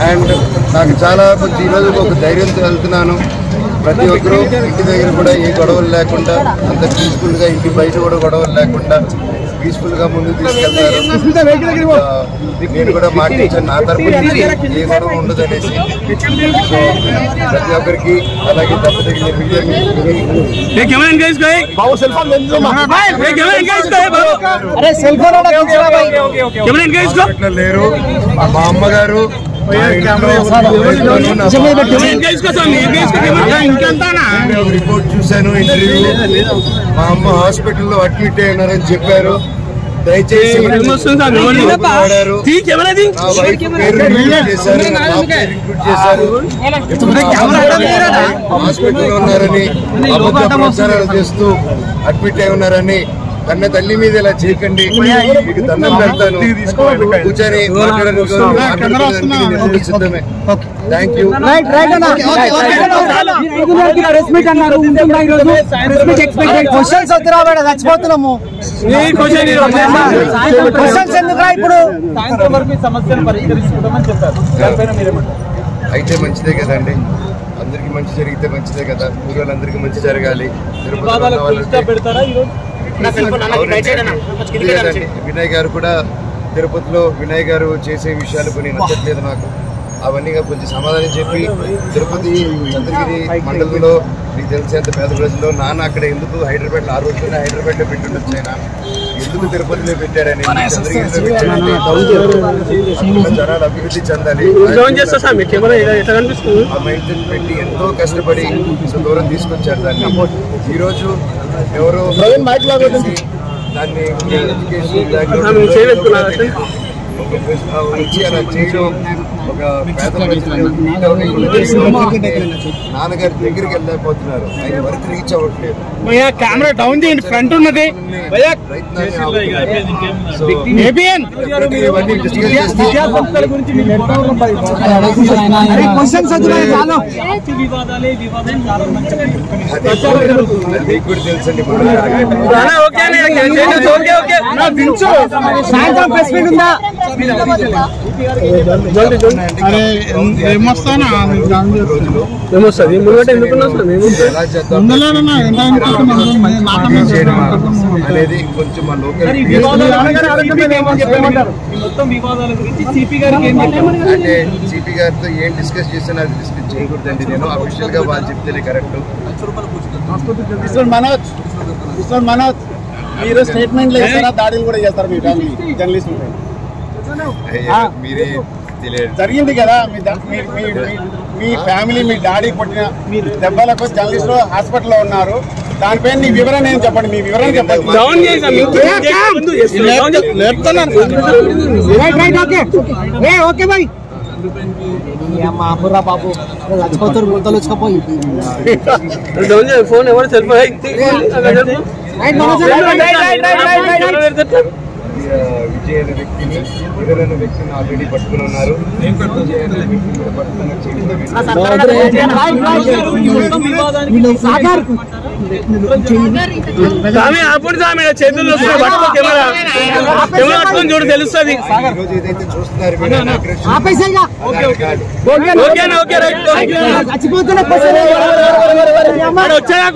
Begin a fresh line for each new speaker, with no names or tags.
And నాకు చాలా ఈరోజు ఒక ధైర్యంతో వెళ్తున్నాను. ప్రతి ఒక్కరూ ఇంటి దగ్గర కూడా ఏ గొడవలు లేకుండా అంత పీస్ఫుల్గా, ఇంటి బయట కూడా గొడవలు లేకుండా పీస్ఫుల్గా ముందుకు తీసుకెళ్తారు. నేను కూడా మాటించాను నా తరపు నుంచి ఏ గొడవ ఉండదు అనేసి. సో ప్రతి ఒక్కరికి అలాగే దెబ్బతిగిన లేరు. మా అమ్మగారు రిపోర్ట్ చూశాను, ఇంటర్వ్యూ. మా అమ్మ హాస్పిటల్లో అడ్మిట్ అయి ఉన్నారని చెప్పారు. దయచేసి హాస్పిటల్లో ఉన్నారని అబద్ధ ప్రచారాలు చేస్తూ అడ్మిట్ అయి ఉన్నారని కన్న తల్లి మీద ఇలా చేయకండి. మీకు దండం పెడతాను. కూర్చొని మాట్లాడడానికి సిద్ధమే. Thank you. అయితే మంచిదే కదండి, అందరికి మంచి జరిగితే మంచిదే కదా. ఊళ్ళందరికీ మంచి జరగాలి. వినయ్ గారు కూడా తిరుపతిలో వినయ్ గారు చేసే విషయాలు కొన్ని నచ్చట్లేదు నాకు. అవన్నీ కొంచెం సమాధానం చెప్పి తిరుపతి చంద్రగిరి మండలంలో మీకు తెలిసేంత పేద ప్రజల్లో నాన్న అక్కడ ఎందుకు హైదరాబాద్లో ఆ రోజున హైదరాబాద్లో పెట్టుండొచ్చు, ఆయన ఎందుకు తిరుపతిలో పెట్టాడని, చంద్రగిరిలో పెట్టాడని జనాలు అభివృద్ధి చెందాలి. ఆ మైండ్ సెట్ పెట్టి ఎంతో కష్టపడి దూరం తీసుకొచ్చారు దాన్ని. ఈరోజు ఎవరో దాన్ని అలా చేయడం ఒక పేద నాన్నగారి దగ్గరికి వెళ్ళలేకపోతున్నారు. ఆయన వరకు రీచ్ అవ్వట్లేదు.
కెమెరా డౌన్ చేయండి, ఫ్రంట్ ఉన్నది.
మీకు కూడా తెలుసండి. అనేది కొంచెం మా లోకల్ అంటే సిపి గారితో ఏం డిస్కస్ చేసినా అది డిస్కస్ చేయకూడదండి. నేను అఫీషియల్ గా వాళ్ళు చెప్తేనే కరెక్ట్.
మనోజ్ మీరు స్టేట్మెంట్లు ఇస్తారా, దాడులు కూడా చేస్తారు మీ ఫ్యామిలీ జర్నలిస్ట్
మీరే తెలియదు
జరిగింది కదా. మీ ఫ్యామిలీ మీ డాడీ కొట్టిన దెబ్బలకు జర్నలిస్టులు హాస్పిటల్లో ఉన్నారు. దానిపైన మీ వివరణ ఏం చెప్పండి, మీ వివరణ చెప్పండి.
మాపురా బాబు చచ్చిపోతారు, గుంతలు వచ్చకపోయి
ఫోన్ ఎవరు సెల్
విజయ్ అనే వ్యక్తిని, అనే వ్యక్తిని ఆల్రెడీ పట్టుకుని ఉన్నారు. విజయ్ అనే వ్యక్తిని కూడా పట్టుకున్న
చేతుల్లో చూడు తెలుస్తుంది.
ఏదైతే చూస్తున్నారు
వచ్చాక